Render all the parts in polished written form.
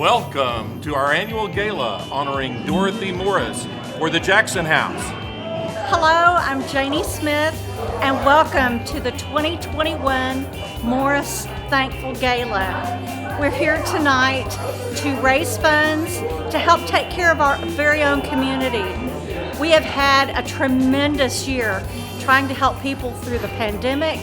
Welcome to our annual gala honoring Dorothy Morris for the Jackson House. Hello, I'm Janie Smith, and welcome to the 2021 Morris Thankful Gala. We're here tonight to raise funds to help take care of our very own community. We have had a tremendous year trying to help people through the pandemic,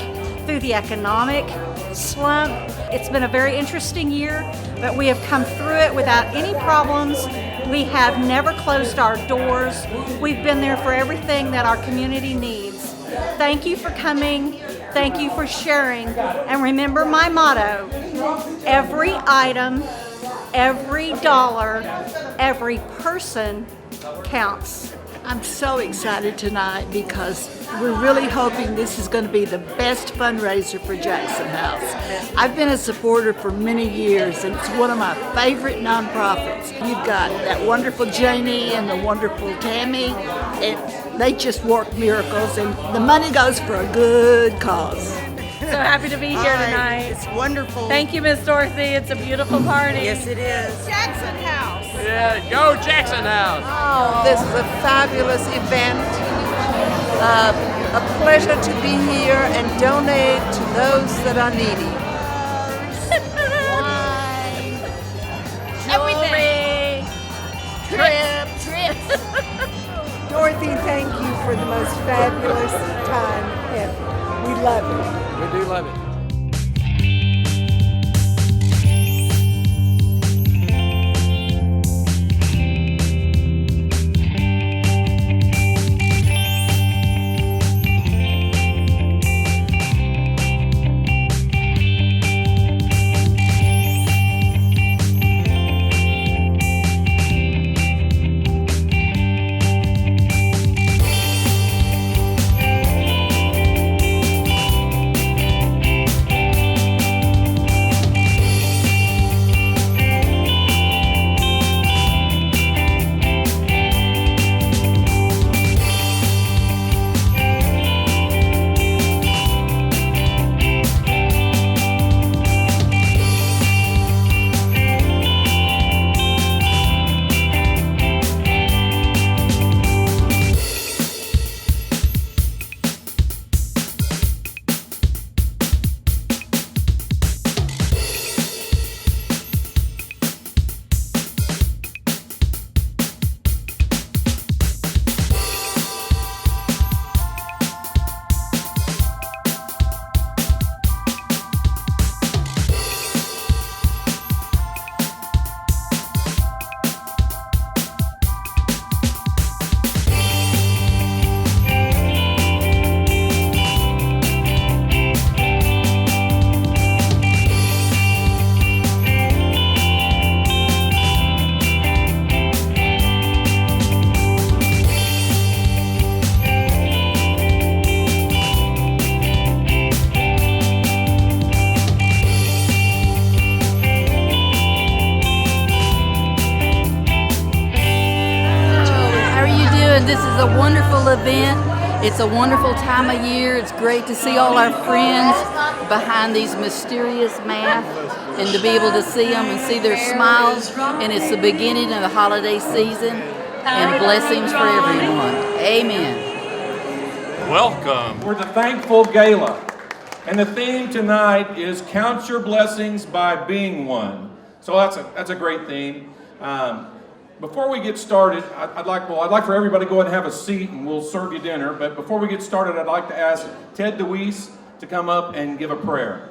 through the economic slump. It's been a very interesting year, but we have come through it without any problems. We have never closed our doors. We've been there for everything that our community needs. Thank you for coming. Thank you for sharing. And remember my motto: every item, every dollar, every person counts. I'm so excited tonight because we're really hoping this is going to be the best fundraiser for Jackson House. I've been a supporter for many years, and it's one of my favorite nonprofits. You've got that wonderful Janie and the wonderful Tammy, and they just work miracles, and the money goes for a good cause. So happy to be here tonight. It's wonderful. Thank you, Miss Dorothy. It's a beautiful party. Yes, it is. Jackson House. Yeah, go Jackson House! Oh, this is a fabulous event. A pleasure to be here and donate to those that are needy. Wine. Everything. Trips. Dorothy, thank you for the most fabulous time ever. We love it. We do love it. This is a wonderful event. It's a wonderful time of year. It's great to see all our friends behind these mysterious masks and to be able to see them and see their smiles. And it's the beginning of the holiday season, and blessings for everyone. Amen. Welcome. We're the Thankful Gala. And the theme tonight is Count Your Blessings by Being One. So that's a great theme. Before we get started, I'd like for everybody to go ahead and have a seat, and we'll serve you dinner. But before we get started, I'd like to ask Ted DeWeese to come up and give a prayer.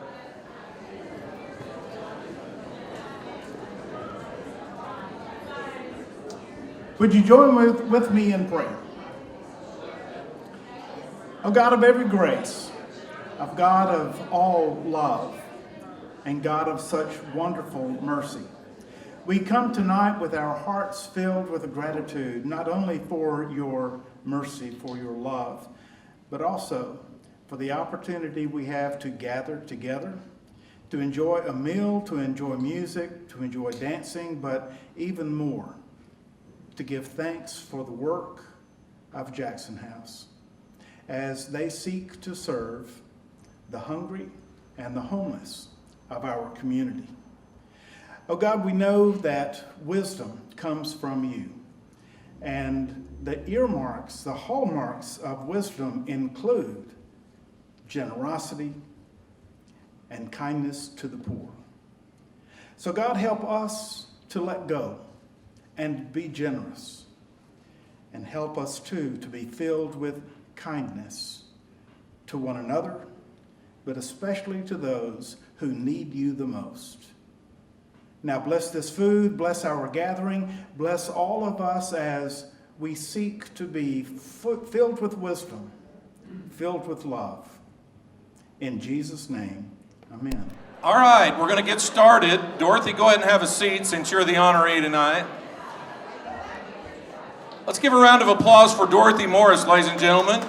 Would you join with me in prayer? O God of every grace, of God of all love, and God of such wonderful mercy, we come tonight with our hearts filled with gratitude, not only for your mercy, for your love, but also for the opportunity we have to gather together, to enjoy a meal, to enjoy music, to enjoy dancing, but even more, to give thanks for the work of Jackson House as they seek to serve the hungry and the homeless of our community. Oh God, we know that wisdom comes from you. And the earmarks, the hallmarks of wisdom include generosity and kindness to the poor. So God, help us to let go and be generous. And help us too to be filled with kindness to one another, but especially to those who need you the most. Now bless this food, bless our gathering, bless all of us as we seek to be filled with wisdom, filled with love. In Jesus' name, amen. All right, we're going to get started. Dorothy, go ahead and have a seat since you're the honoree tonight. Let's give a round of applause for Dorothy Morris, ladies and gentlemen.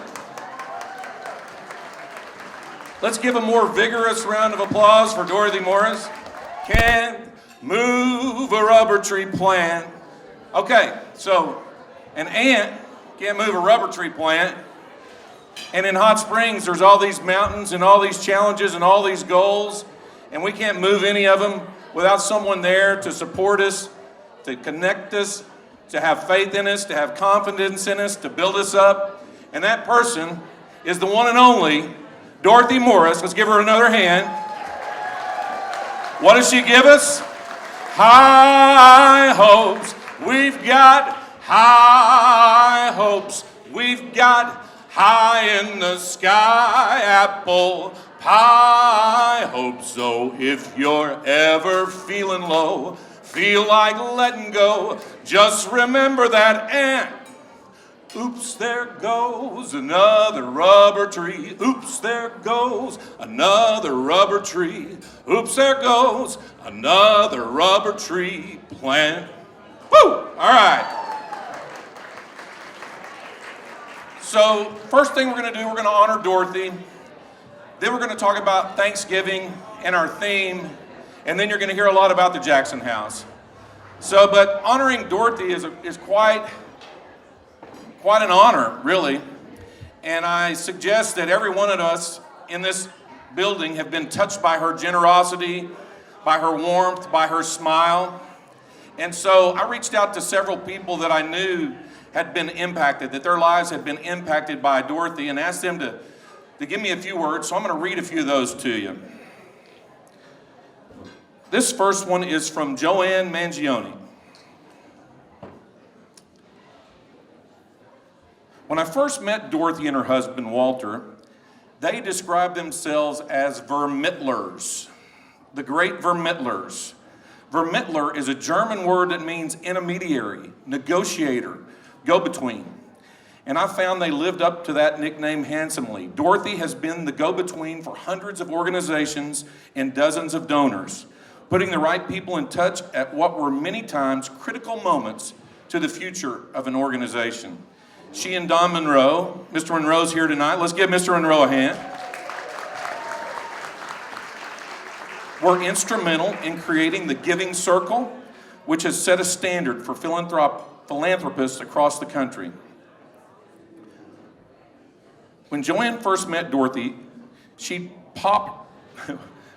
Let's give a more vigorous round of applause for Dorothy Morris. Can't move a rubber tree plant. Okay, so an ant can't move a rubber tree plant. And in Hot Springs, there's all these mountains and all these challenges and all these goals. And we can't move any of them without someone there to support us, to connect us, to have faith in us, to have confidence in us, to build us up. And that person is the one and only Dorothy Morris. Let's give her another hand. What does she give us? High hopes. We've got high hopes. We've got high in the sky apple pie hopes. So if you're ever feeling low, feel like letting go, just remember that ant. Oops, there goes another rubber tree. Oops, there goes another rubber tree. Oops, there goes another rubber tree plant. Woo! All right. So, first thing we're going to do, we're going to honor Dorothy. Then we're going to talk about Thanksgiving and our theme. And then you're going to hear a lot about the Jackson House. So, but honoring Dorothy is quite an honor, really. And I suggest that every one of us in this building have been touched by her generosity, by her warmth, by her smile. And so I reached out to several people that I knew had been impacted, that their lives had been impacted by Dorothy, and asked them to give me a few words. So I'm going to read a few of those to you. This first one is from Joanne Mangione. When I first met Dorothy and her husband, Walter, they described themselves as Vermittlers, the great Vermittlers. Vermittler is a German word that means intermediary, negotiator, go-between. And I found they lived up to that nickname handsomely. Dorothy has been the go-between for hundreds of organizations and dozens of donors, putting the right people in touch at what were many times critical moments to the future of an organization. She and Don Monroe, Mr. Monroe's here tonight. Let's give Mr. Monroe a hand. Were instrumental in creating the Giving Circle, which has set a standard for philanthropists across the country. When Joanne first met Dorothy, she popped,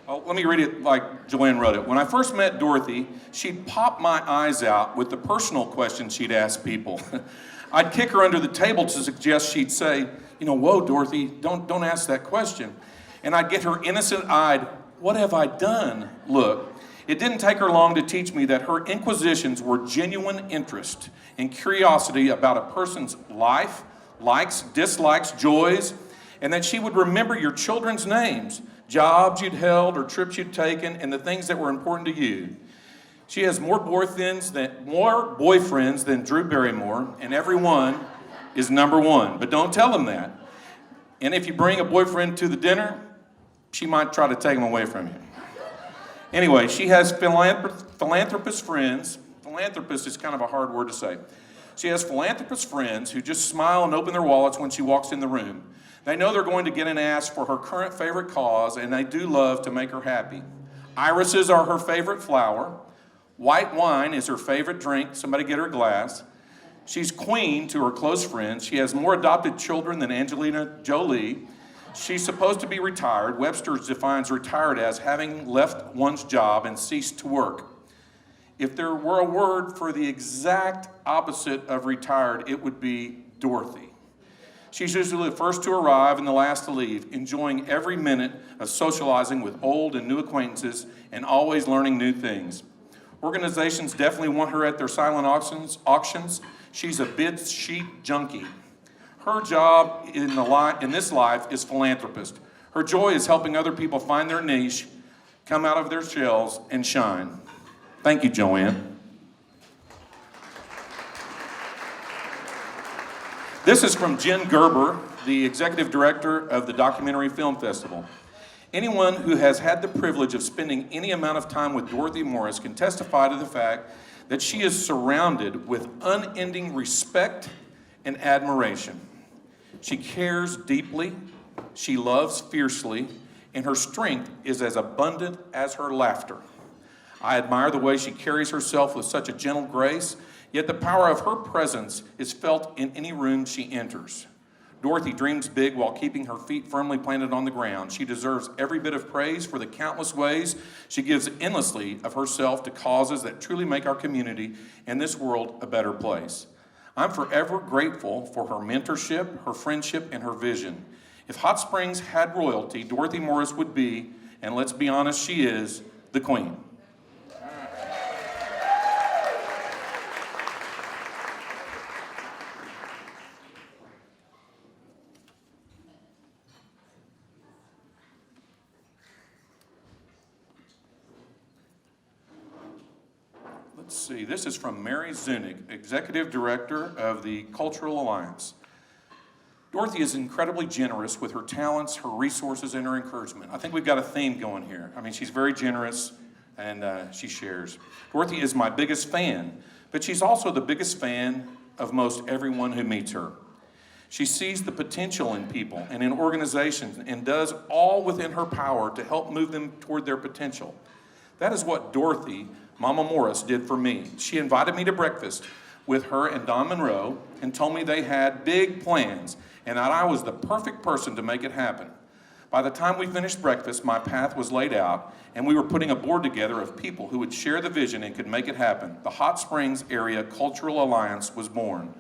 let me read it like Joanne wrote it. When I first met Dorothy, she'd pop my eyes out with the personal questions she'd ask people. I'd kick her under the table to suggest she'd say, whoa, Dorothy, don't ask that question. And I'd get her innocent-eyed, what have I done look. It didn't take her long to teach me that her inquisitions were genuine interest and curiosity about a person's life, likes, dislikes, joys, and that she would remember your children's names, jobs you'd held or trips you'd taken, and the things that were important to you. She has more boyfriends than Drew Barrymore, and every one is number one. But don't tell them that. And if you bring a boyfriend to the dinner, she might try to take him away from you. Anyway, she has philanthropist friends. Philanthropist is kind of a hard word to say. She has philanthropist friends who just smile and open their wallets when she walks in the room. They know they're going to get an ask for her current favorite cause, and they do love to make her happy. Irises are her favorite flower. White wine is her favorite drink. Somebody get her a glass. She's queen to her close friends. She has more adopted children than Angelina Jolie. She's supposed to be retired. Webster defines retired as having left one's job and ceased to work. If there were a word for the exact opposite of retired, it would be Dorothy. She's usually the first to arrive and the last to leave, enjoying every minute of socializing with old and new acquaintances and always learning new things. Organizations definitely want her at their silent auctions. She's a bid sheet junkie. Her job in this life is philanthropist. Her joy is helping other people find their niche, come out of their shells, and shine. Thank you, Joanne. This is from Jen Gerber, the executive director of the Documentary Film Festival. Anyone who has had the privilege of spending any amount of time with Dorothy Morris can testify to the fact that she is surrounded with unending respect and admiration. She cares deeply, she loves fiercely, and her strength is as abundant as her laughter. I admire the way she carries herself with such a gentle grace, yet the power of her presence is felt in any room she enters. Dorothy dreams big while keeping her feet firmly planted on the ground. She deserves every bit of praise for the countless ways she gives endlessly of herself to causes that truly make our community and this world a better place. I'm forever grateful for her mentorship, her friendship, and her vision. If Hot Springs had royalty, Dorothy Morris would be, and let's be honest, she is, the queen. Let's see, this is from Mary Zunick, Executive Director of the Cultural Alliance. Dorothy is incredibly generous with her talents, her resources, and her encouragement. I think we've got a theme going here. I mean, she's very generous and she shares. Dorothy is my biggest fan, but she's also the biggest fan of most everyone who meets her. She sees the potential in people and in organizations and does all within her power to help move them toward their potential. That is what Dorothy, Mama Morris, did for me. She invited me to breakfast with her and Don Monroe and told me they had big plans and that I was the perfect person to make it happen. By the time we finished breakfast, my path was laid out and we were putting a board together of people who would share the vision and could make it happen. The Hot Springs Area Cultural Alliance was born.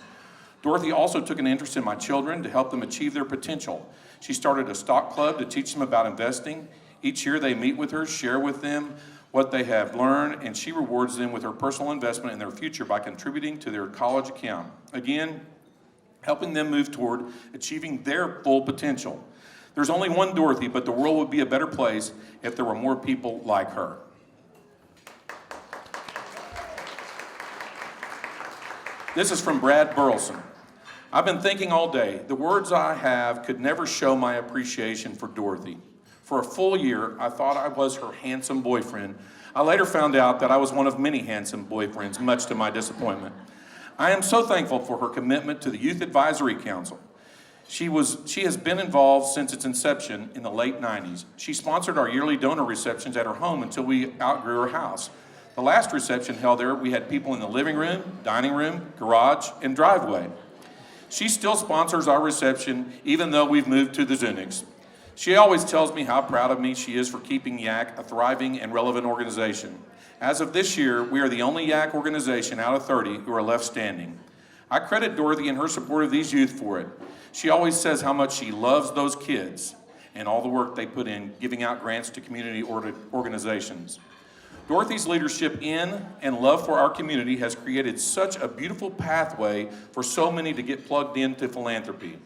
Dorothy also took an interest in my children to help them achieve their potential. She started a stock club to teach them about investing. Each year they meet with her, share with them what they have learned, and she rewards them with her personal investment in their future by contributing to their college account. Again, helping them move toward achieving their full potential. There's only one Dorothy, but the world would be a better place if there were more people like her. This is from Brad Burleson. I've been thinking all day. The words I have could never show my appreciation for Dorothy. For a full year, I thought I was her handsome boyfriend. I later found out that I was one of many handsome boyfriends, much to my disappointment. I am so thankful for her commitment to the Youth Advisory Council. She has been involved since its inception in the late 90s. She sponsored our yearly donor receptions at her home until we outgrew her house. The last reception held there, we had people in the living room, dining room, garage, and driveway. She still sponsors our reception even though we've moved to the Zunicks. She always tells me how proud of me she is for keeping YAC a thriving and relevant organization. As of this year, we are the only YAC organization out of 30 who are left standing. I credit Dorothy and her support of these youth for it. She always says how much she loves those kids and all the work they put in giving out grants to community organizations. Dorothy's leadership in and love for our community has created such a beautiful pathway for so many to get plugged into philanthropy.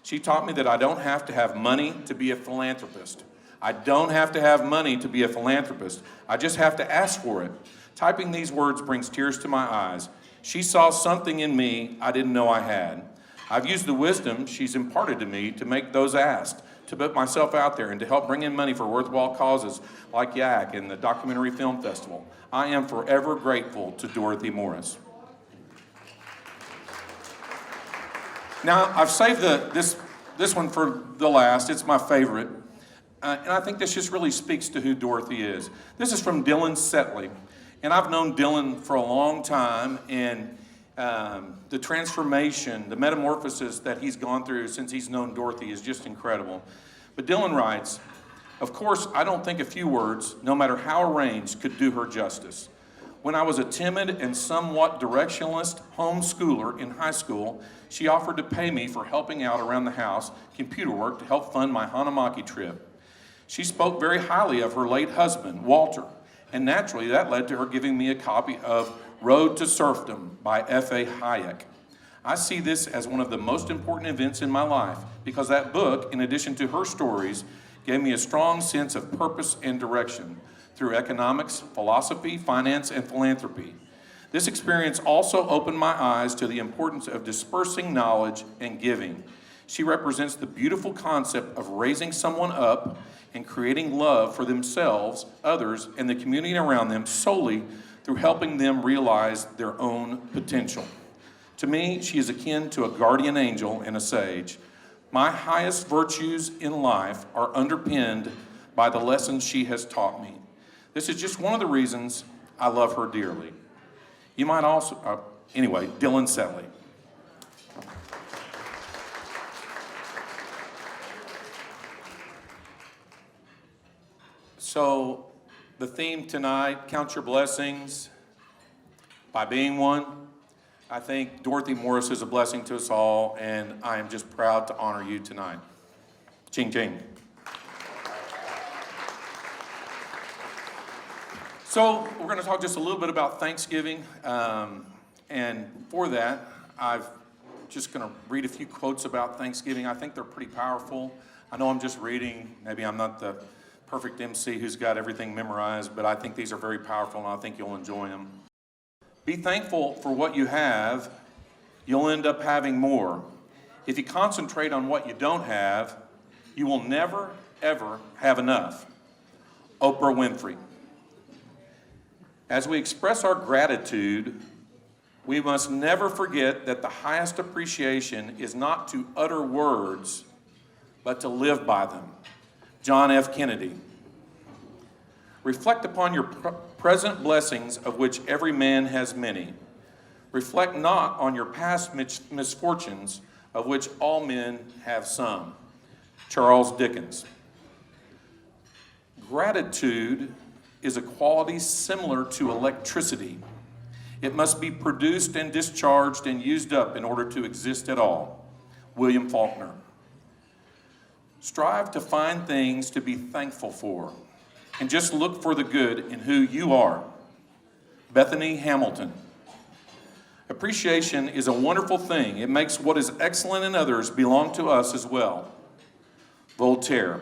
She taught me that I don't have to have money to be a philanthropist. I don't have to have money to be a philanthropist. I just have to ask for it. Typing these words brings tears to my eyes. She saw something in me I didn't know I had. I've used the wisdom she's imparted to me to make those asked, to put myself out there and to help bring in money for worthwhile causes like YAC and the Documentary Film Festival. I am forever grateful to Dorothy Morris. Now, I've saved this one for the last. It's my favorite. And I think this just really speaks to who Dorothy is. This is from Dylan Setley. And I've known Dylan for a long time, and the transformation, the metamorphosis that he's gone through since he's known Dorothy is just incredible. But Dylan writes, "Of course, I don't think a few words, no matter how arranged, could do her justice. When I was a timid and somewhat directionless homeschooler in high school, she offered to pay me for helping out around the house, computer work, to help fund my Hanamaki trip. She spoke very highly of her late husband, Walter, and naturally that led to her giving me a copy of Road to Serfdom by F.A. Hayek. I see this as one of the most important events in my life because that book, in addition to her stories, gave me a strong sense of purpose and direction through economics, philosophy, finance, and philanthropy. This experience also opened my eyes to the importance of dispersing knowledge and giving. She represents the beautiful concept of raising someone up and creating love for themselves, others, and the community around them solely through helping them realize their own potential. To me, she is akin to a guardian angel and a sage. My highest virtues in life are underpinned by the lessons she has taught me. This is just one of the reasons I love her dearly. You might also, anyway, Dylan Setley. So, the theme tonight, Count Your Blessings by Being One. I think Dorothy Morris is a blessing to us all, and I am just proud to honor you tonight. Ching ching. So we're going to talk just a little bit about Thanksgiving, and for that, I'm just going to read a few quotes about Thanksgiving. I think they're pretty powerful. I know I'm just reading. Maybe I'm not the perfect MC who's got everything memorized, but I think these are very powerful, and I think you'll enjoy them. Be thankful for what you have. You'll end up having more. If you concentrate on what you don't have, you will never, ever have enough. Oprah Winfrey. As we express our gratitude, we must never forget that the highest appreciation is not to utter words, but to live by them. John F. Kennedy. Reflect upon your present blessings, of which every man has many. Reflect not on your past misfortunes, of which all men have some. Charles Dickens. Gratitude is a quality similar to electricity. It must be produced and discharged and used up in order to exist at all. William Faulkner. Strive to find things to be thankful for, and just look for the good in who you are. Bethany Hamilton. Appreciation is a wonderful thing. It makes what is excellent in others belong to us as well. Voltaire.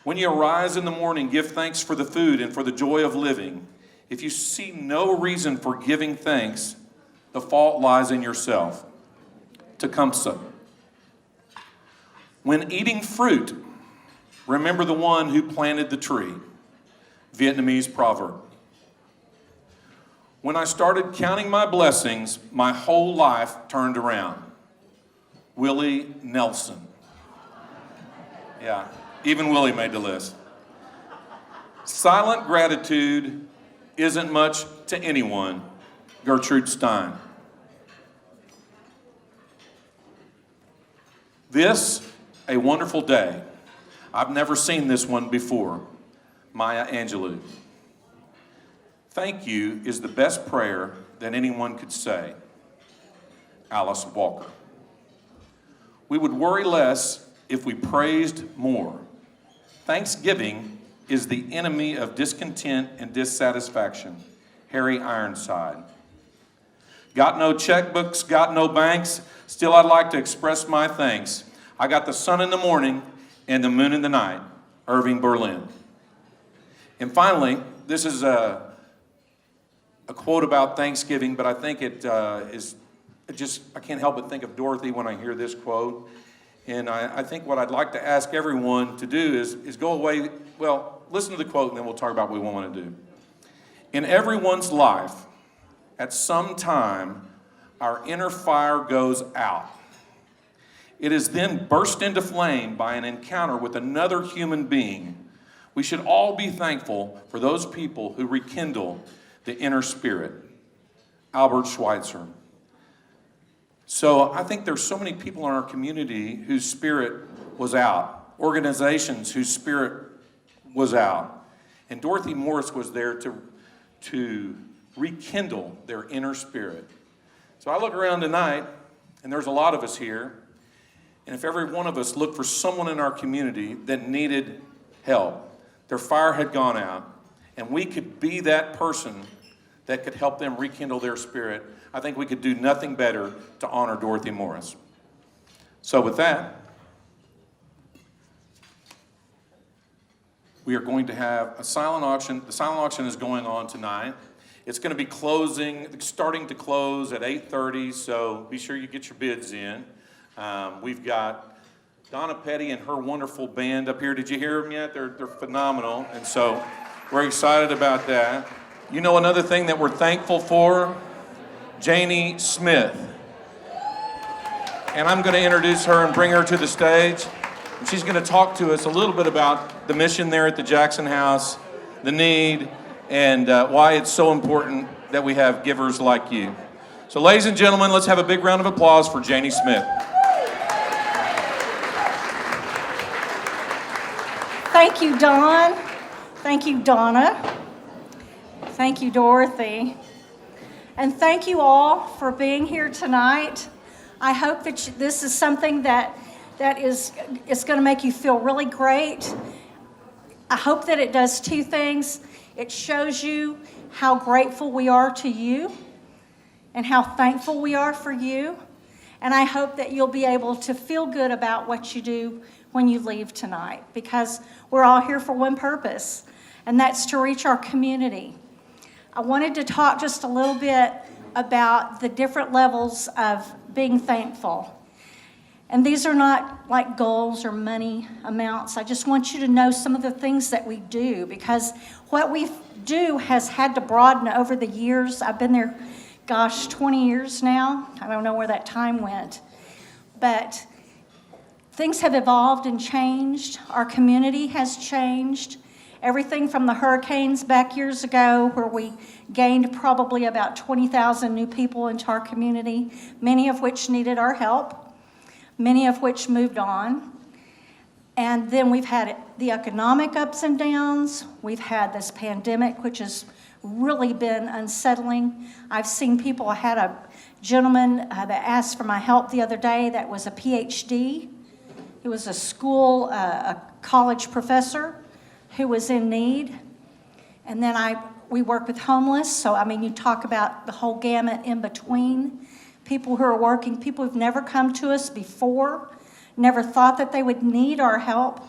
When you arise in the morning, give thanks for the food and for the joy of living. If you see no reason for giving thanks, the fault lies in yourself. Tecumseh. When eating fruit, remember the one who planted the tree. Vietnamese proverb. When I started counting my blessings, my whole life turned around. Willie Nelson. Yeah, even Willie made the list. Silent gratitude isn't much to anyone. Gertrude Stein. This, a wonderful day. I've never seen this one before. Maya Angelou. Thank you is the best prayer that anyone could say. Alice Walker. We would worry less if we praised more. Thanksgiving is the enemy of discontent and dissatisfaction. Harry Ironside. Got no checkbooks, got no banks, still I'd like to express my thanks. I got the sun in the morning and the moon in the night. Irving Berlin. And finally, this is a quote about Thanksgiving, but I think I can't help but think of Dorothy when I hear this quote. And I think what I'd like to ask everyone to do is go away, well, listen to the quote and then we'll talk about what we want to do. In everyone's life, at some time, our inner fire goes out. It is then burst into flame by an encounter with another human being. We should all be thankful for those people who rekindle the inner spirit. Albert Schweitzer. So I think there's so many people in our community whose spirit was out, organizations whose spirit was out. And Dorothy Morris was there to rekindle their inner spirit. So I look around tonight, and there's a lot of us here, and if every one of us looked for someone in our community that needed help, their fire had gone out, and we could be that person that could help them rekindle their spirit, I think we could do nothing better to honor Dorothy Morris. So with that, we are going to have a silent auction. The silent auction is going on tonight. It's going to be starting to close at 8:30, so be sure you get your bids in. We've got Donna Petty and her wonderful band up here. Did you hear them yet? They're phenomenal, and so we're excited about that. You know another thing that we're thankful for? Janie Smith. And I'm going to introduce her and bring her to the stage. And she's going to talk to us a little bit about the mission there at the Jackson House, the need, and why it's so important that we have givers like you. So ladies and gentlemen, let's have a big round of applause for Janie Smith. Thank you, Don. Thank you, Donna. Thank you, Dorothy. And thank you all for being here tonight. I hope that this is something that is going to make you feel really great. I hope that it does two things. It shows you how grateful we are to you and how thankful we are for you. And I hope that you'll be able to feel good about what you do when you leave tonight, because we're all here for one purpose, and that's to reach our community. I wanted to talk just a little bit about the different levels of being thankful. And these are not like goals or money amounts. I just want you to know some of the things that we do, because what we do has had to broaden over the years. I've been there, 20 years now. I don't know where that time went. But things have evolved and changed. Our community has changed. Everything from the hurricanes back years ago, where we gained probably about 20,000 new people into our community, many of which needed our help, many of which moved on. And then we've had the economic ups and downs. We've had this pandemic, which has really been unsettling. I've seen people. I had a gentleman that asked for my help the other day that was a PhD. He was a college professor who was in need. And then we work with homeless. So, you talk about the whole gamut in between. People who are working, people who've never come to us before, never thought that they would need our help.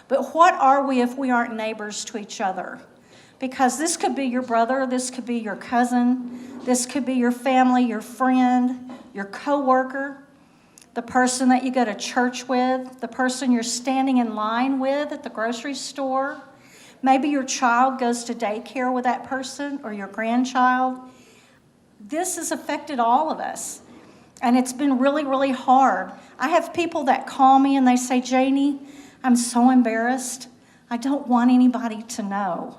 But what are we if we aren't neighbors to each other? Because this could be your brother, this could be your cousin, this could be your family, your friend, your coworker, the person that you go to church with, the person you're standing in line with at the grocery store. Maybe your child goes to daycare with that person, or your grandchild. This has affected all of us, and it's been really, really hard. I have people that call me and they say, Janie, I'm so embarrassed. I don't want anybody to know.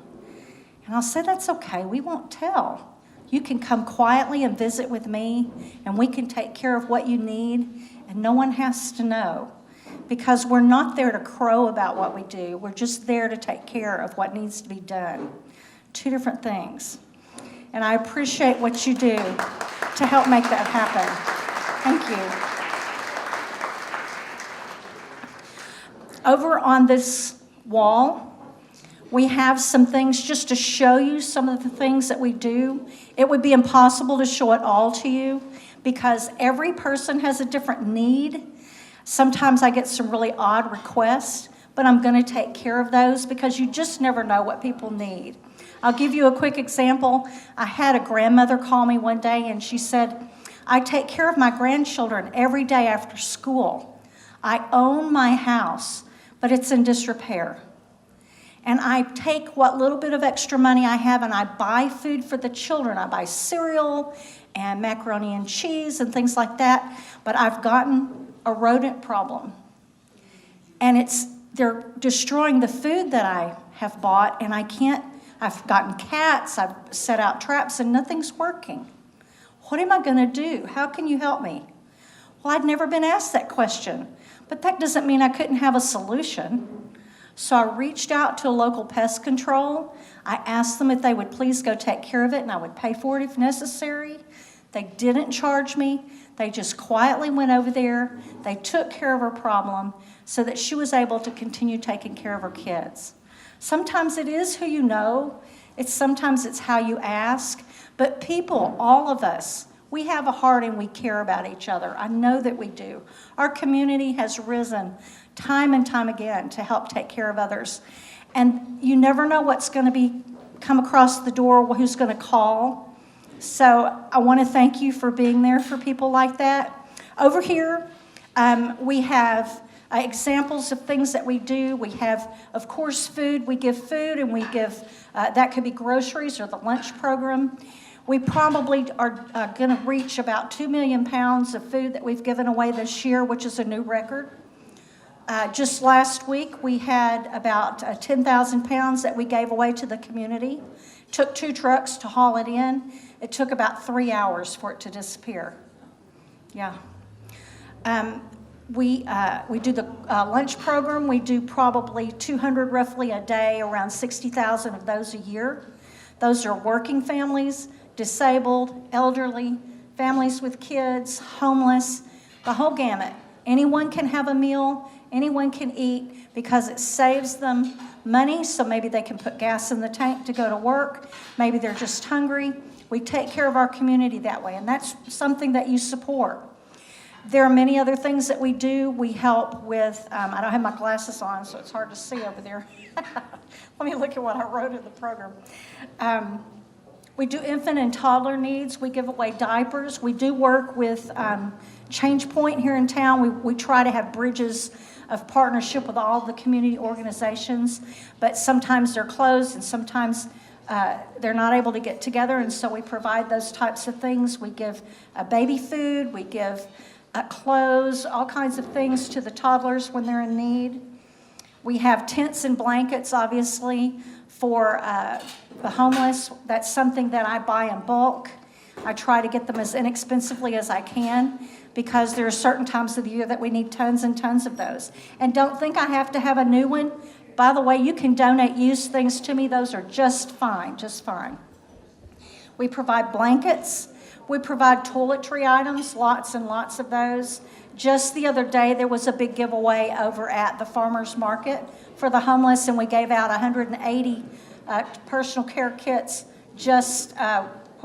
And I'll say, that's okay, we won't tell. You can come quietly and visit with me, and we can take care of what you need, and no one has to know. Because we're not there to crow about what we do. We're just there to take care of what needs to be done. Two different things. And I appreciate what you do to help make that happen. Thank you. Over on this wall, we have some things just to show you some of the things that we do. It would be impossible to show it all to you because every person has a different need. Sometimes I get some really odd requests, but I'm going to take care of those because you just never know what people need. I'll give you a quick example. I had a grandmother call me one day and she said, I take care of my grandchildren every day after school. I own my house, but it's in disrepair. And I take what little bit of extra money I have and I buy food for the children. I buy cereal and macaroni and cheese and things like that. But I've gotten a rodent problem. And they're destroying the food that I have bought, and I've gotten cats, I've set out traps, and nothing's working. What am I going to do? How can you help me? Well, I'd never been asked that question, but that doesn't mean I couldn't have a solution. So I reached out to a local pest control. I asked them if they would please go take care of it, and I would pay for it if necessary. They didn't charge me. They just quietly went over there. They took care of her problem so that she was able to continue taking care of her kids. Sometimes it is who you know. Sometimes it's how you ask. But people, all of us, we have a heart and we care about each other. I know that we do. Our community has risen time and time again to help take care of others. And you never know what's going to come across the door, who's going to call. So I want to thank you for being there for people like that. Over here, we have examples of things that we do. We have, of course, food. We give food, and we give, that could be groceries or the lunch program. We probably are going to reach about 2 million pounds of food that we've given away this year, which is a new record. Just last week, we had about 10,000 pounds that we gave away to the community. Took 2 trucks to haul it in. It took about 3 hours for it to disappear. Yeah. We do the lunch program. We do probably 200 roughly a day, around 60,000 of those a year. Those are working families, disabled, elderly, families with kids, homeless, the whole gamut. Anyone can have a meal, anyone can eat, because it saves them money, so maybe they can put gas in the tank to go to work. Maybe they're just hungry. We take care of our community that way, and that's something that you support. There are many other things that we do. We help with, I don't have my glasses on, so it's hard to see over there. Let me look at what I wrote in the program. We do infant and toddler needs. We give away diapers. We do work with Change Point here in town. We try to have bridges of partnership with all the community organizations, but sometimes they're closed and sometimes they're not able to get together, and so we provide those types of things. We give baby food. We give clothes, all kinds of things to the toddlers when they're in need. We have tents and blankets, obviously, for the homeless. That's something that I buy in bulk. I try to get them as inexpensively as I can, because there are certain times of the year that we need tons and tons of those. And don't think I have to have a new one. By the way, you can donate used things to me. Those are just fine, just fine. We provide blankets. We provide toiletry items, lots and lots of those. Just the other day, there was a big giveaway over at the farmers market for the homeless, and we gave out 180 personal care kits just,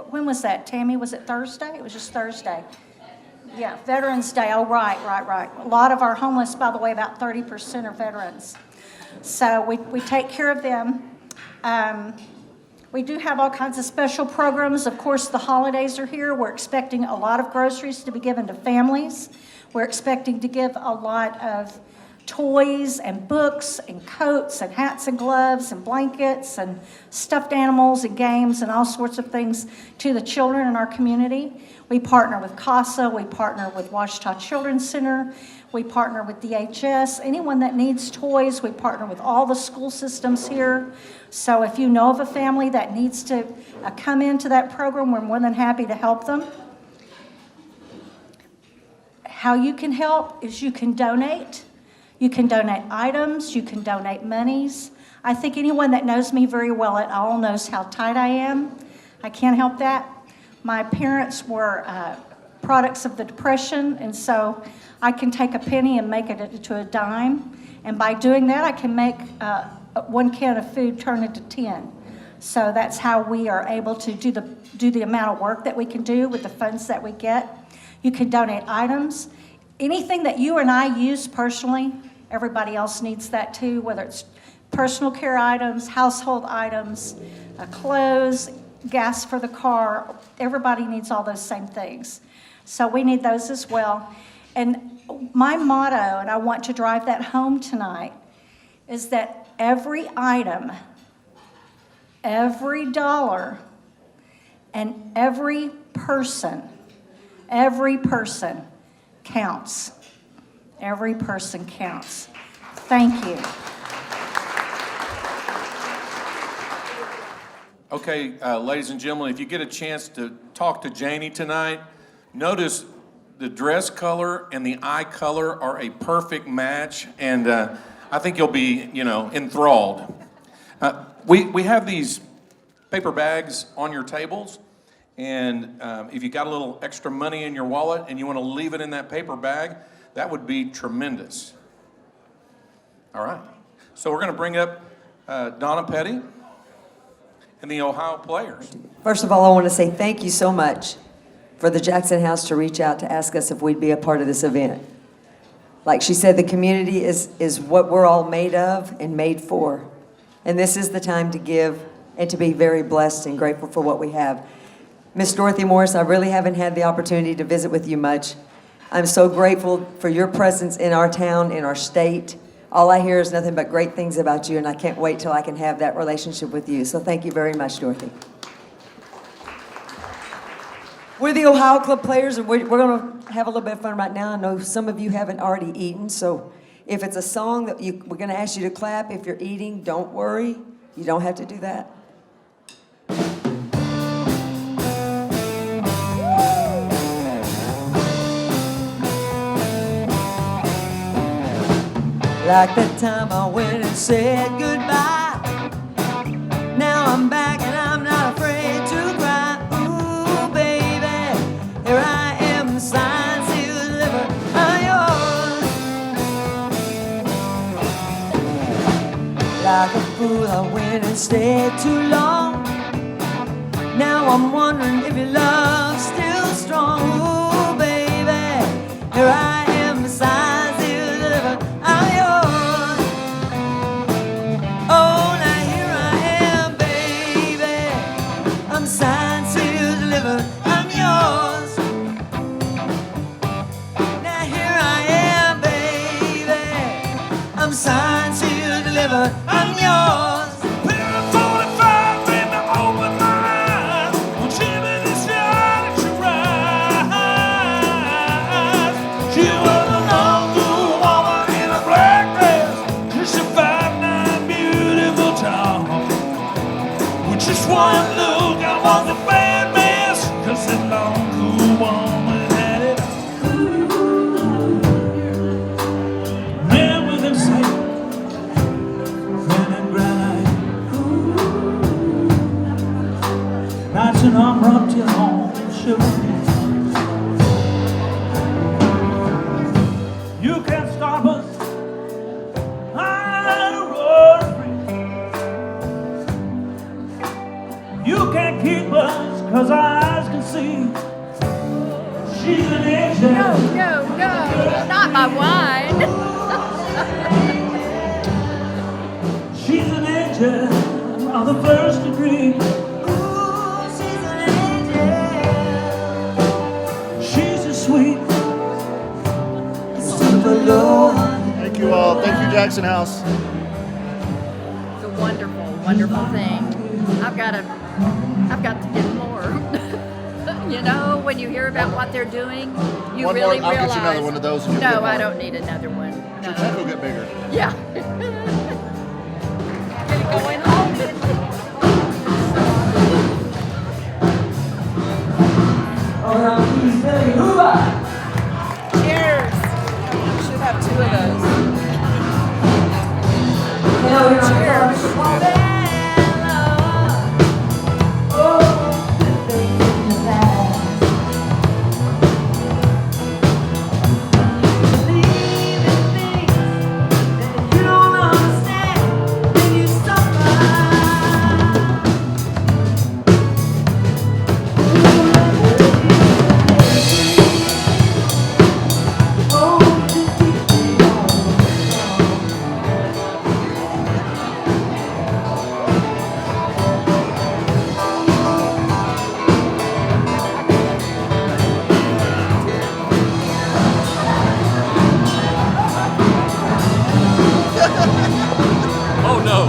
when was that, Tammy? Was it Thursday? It was just Thursday. Yeah, Veterans Day. Oh, right. A lot of our homeless, by the way, about 30% are veterans. So we take care of them. We do have all kinds of special programs. Of course, the holidays are here. We're expecting a lot of groceries to be given to families. We're expecting to give a lot of toys and books and coats and hats and gloves and blankets and stuffed animals and games and all sorts of things to the children in our community. We partner with CASA. We partner with Washita Children's Center. We partner with DHS. Anyone that needs toys, we partner with all the school systems here. So if you know of a family that needs to come into that program, we're more than happy to help them. How you can help is you can donate. You can donate items. You can donate monies. I think anyone that knows me very well at all knows how tight I am. I can't help that. My parents were products of the Depression, and so I can take a penny and make it into a dime. And by doing that, I can make 1 can of food turn into 10. So that's how we are able to do the amount of work that we can do with the funds that we get. You can donate items. Anything that you and I use personally, everybody else needs that too, whether it's personal care items, household items, clothes, gas for the car. Everybody needs all those same things. So we need those as well. And my motto, and I want to drive that home tonight, is that every item, every dollar, and every person counts. Every person counts. Thank you. Okay, ladies and gentlemen, if you get a chance to talk to Janie tonight, notice the dress color and the eye color are a perfect match. And I I think you'll be, enthralled. We have these paper bags on your tables, and if you got a little extra money in your wallet and you want to leave it in that paper bag, that would be tremendous. All right. So we're going to bring up Donna Petty and the Ohio players. First of all, I want to say thank you so much for the Jackson House to reach out to ask us if we'd be a part of this event. Like she said, the community is what we're all made of and made for. And this is the time to give and to be very blessed and grateful for what we have. Miss Dorothy Morris, I really haven't had the opportunity to visit with you much. I'm so grateful for your presence in our town, in our state. All I hear is nothing but great things about you, and I can't wait till I can have that relationship with you. So thank you very much, Dorothy. We're the Ohio Club players, and we're going to have a little bit of fun right now. I know some of you haven't already eaten, so if it's a song that we're going to ask you to clap. If you're eating, don't worry. You don't have to do that. Like that time I went and said goodbye. Now I'm back and I'm not afraid to cry. Ooh, baby, here I am, signs to deliver. I'm yours. Like a fool, I went and stayed too long. Now I'm wondering if your love's still strong. Ooh, baby, here I am, signs to deliver. I'm yours. Oh, now here I am, baby. I'm signed, sealed, delivered. I'm yours. Now here I am, baby. I'm signed, sealed, delivered. I'm yours. One look, I was a bad mess, 'cause that long, cool woman had it. Man with him say, running right. Nights and I'm rubbed till home, sugar. You can't stop us. You can't keep us, 'cause our eyes can see. She's an angel. No, not my wine. She's an angel of the first degree. Ooh, she's an angel. She's as sweet. Super low. Thank you all. Thank you, Jackson House. It's a wonderful, wonderful thing. I've got to get more. You know, when you hear about what they're doing, you One really more, I'll realize. get you another one of those. when you get No, more. I don't need another one. Your check will get bigger. Yeah. Going home. Cheers. You should have two of those. Cheers. Oh no.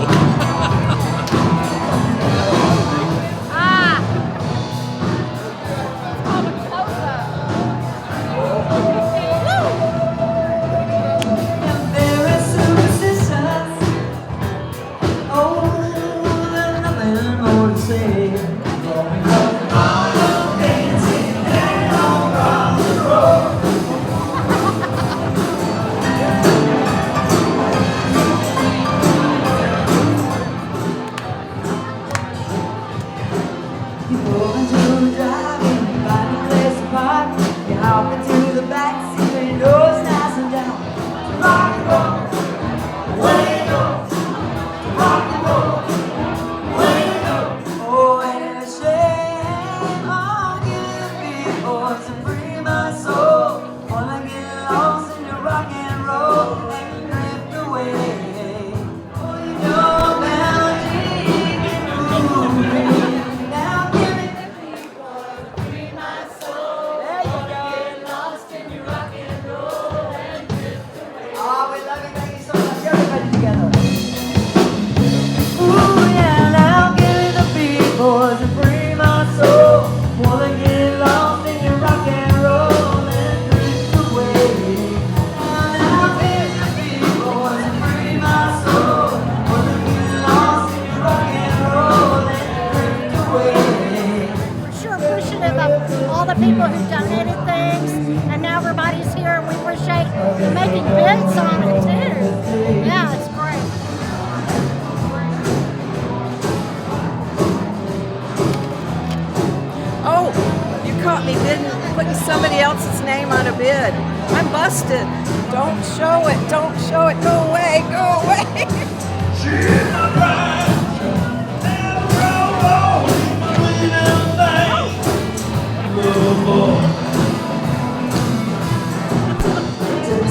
somebody else's name on a bid. I'm busted. Don't show it. Don't show it. Go away. Go away.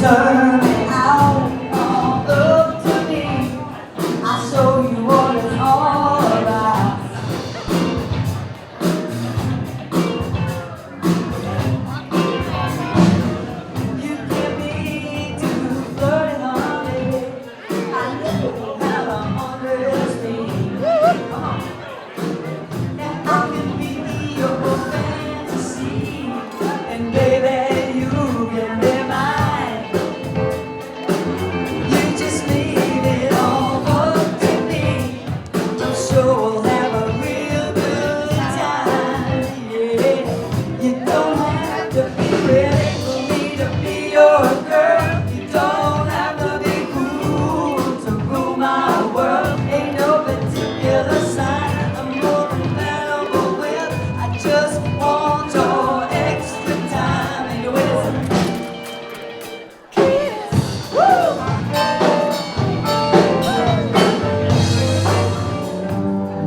Turn it out, all up to me. I'll show you what it's all about. You get me to flirting on it. I know how I'm underestimated. Come on. And I can be your fantasy. And baby, you can be mine. You just leave it all up to me. I'm sure we'll have a real good time. Yeah, you don't have to be ready for me to be your girl. You don't have to be cool to rule my world. Ain't no particular sign I'm more compatible with. I just want your extra time. And your wisdom.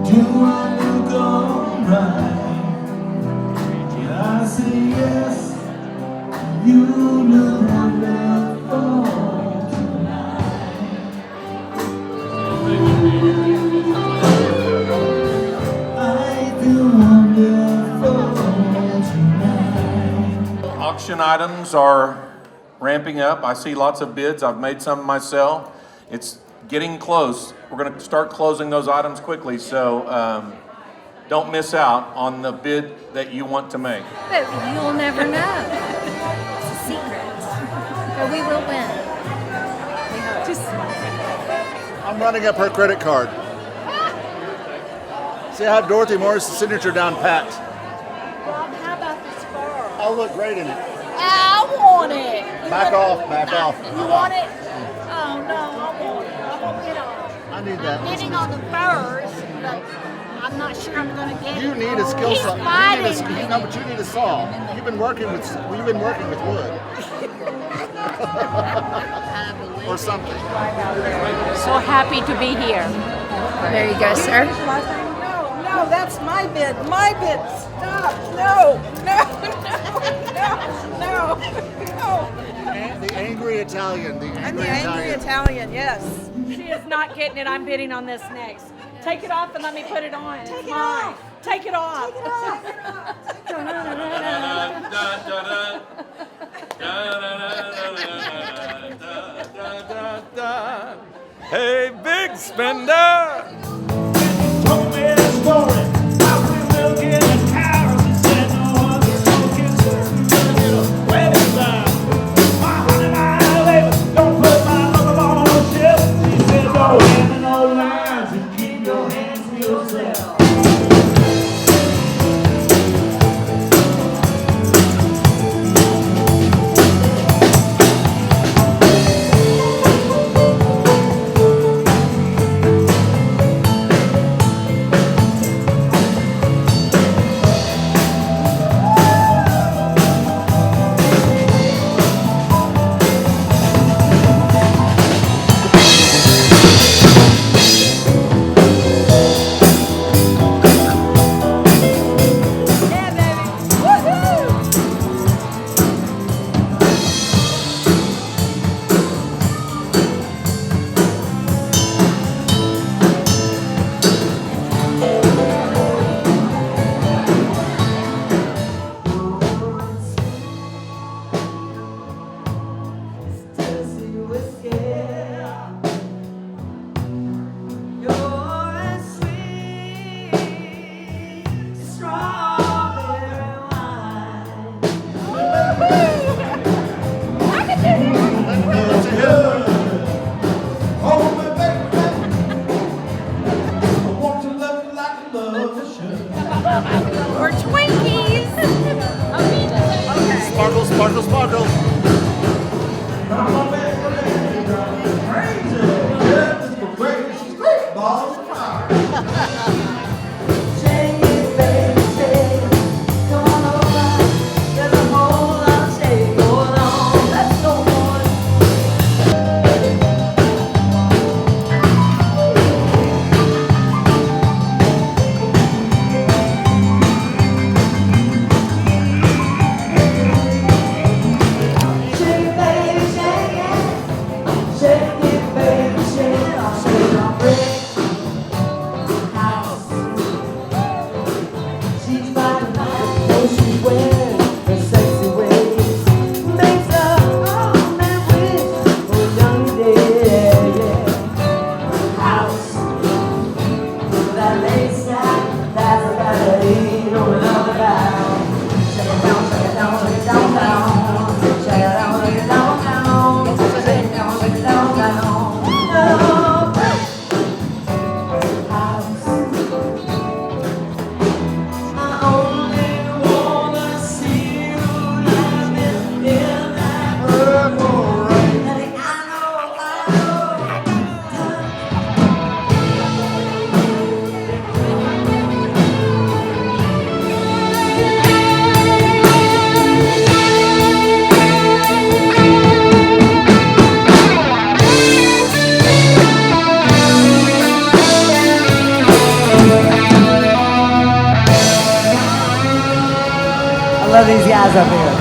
Do I look alright? Can I say yes? You look wonderful tonight. I feel wonderful tonight. Auction items are ramping up. I see lots of bids. I've made some myself. It's getting close. We're going to start closing those items quickly, so don't miss out on the bid that you want to make. But you'll never know. It's a secret. But we will win. We hope. I'm running up her credit card. See, I have Dorothy Morris' signature down pat. Bob, how about this fur? I'll look great in it. I want it. Back off, back off. You want it? Oh, no, I want it. I want it all. I need that. Bidding on the furs, but I'm not sure I'm going to get it. You need a skill He's saw. fighting. No, but you need a saw. You've been working with wood. Or something. So happy to be here. There you go, sir. No, that's my bid. My bid. Stop. No. The angry Italian. I'm the angry Italian, yes. She is not getting it. I'm bidding on this next. Take it off and let me put it on. Take it off. Take it off. Hey, big spender! Told me a story how we will get a cows and said no other focus. We're gonna get a wedding line. My honey, my labor, don't put my love on a ship. She said, don't hand in no lines and keep your hands to yourself. guys up here.